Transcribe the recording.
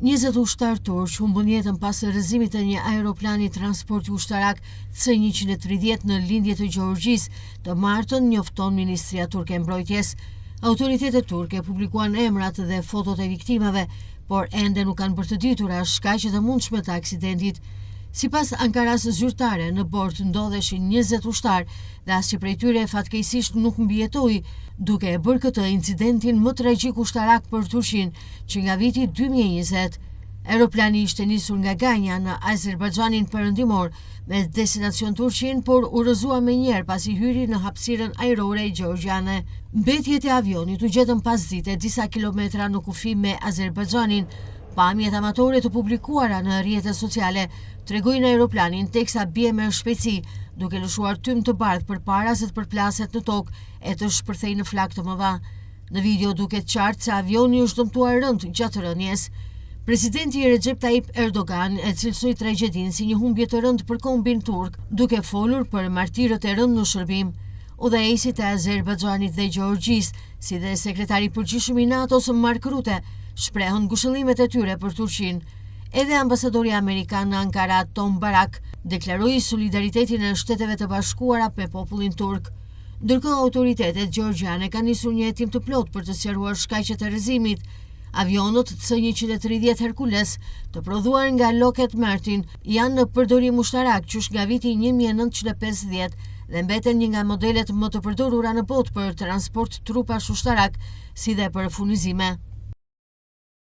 20 ushtar turq humbën jetën pas rrëzimit të një aeroplani transporti ushtarak C-130 në lindje të Gjeorgjisë, të martën njofton Ministria Turke e Mbrojtjes. Autoritetet turke publikuan emrat dhe fotot e viktimave, por ende nuk kanë bërtëditura shkaqet e mundshme të aksidentit. Sipas Ankaras zyrtare, në bord ndodheshin 20 ushtar dhe asnjë prej tyre fatkeqësisht nuk mbijetoi, duke e bërë këtë incidentin më tragjik ushtarak për Turqinë që nga viti 2020. Aeroplani ishte nisur nga Ganja në Azerbajxhanin perëndimor me destinacion Turqinë, por u rrëzua menjëherë pasi hyri në hapësirën ajrore gjeorgjiane. Mbetjet e avionit u gjetën pas dite disa kilometra në kufi me Azerbajxhanin. Pamjet amatore të publikuara në rrjetet sociale tregojnë aeroplanin teksa bie me shpejtësi, duke lëshuar tym të bardhë përpara se të përplaset në tokë e të shpërthej në flak të mëdha. Në video duket qartë se avioni është dëmtuar rënd gjatë rënjes. Presidenti Recep Tayyip Erdogan e cilësoi tragjedin si një humbje të rëndë për kombin turk, duke folur për martirët e rënd në shërbim. Udhëheqësit e Azerbajxhanit dhe Gjeorgjisë, si dhe sekretari i përgjithshëm i NATO-s Mark Rutte, shprehën ngushëllimet e tyre për Turqinë. Edhe ambasadori amerikan në Ankara, Tom Barak, deklaroi solidaritetin e Shteteve të Bashkuara me popullin turk. Ndërkohë autoritetet gjeorgjiane kanë nisur një hetim të plotë për të sqaruar shkaqet e rrëzimit. Avionët C-130 Hercules, të prodhuar nga Lockheed Martin, janë në përdorim ushtarak qysh nga viti 1950 dhe mbeten një nga modelet më të përdorura në botë për transport trupash ushtarak, si dhe për furnizime.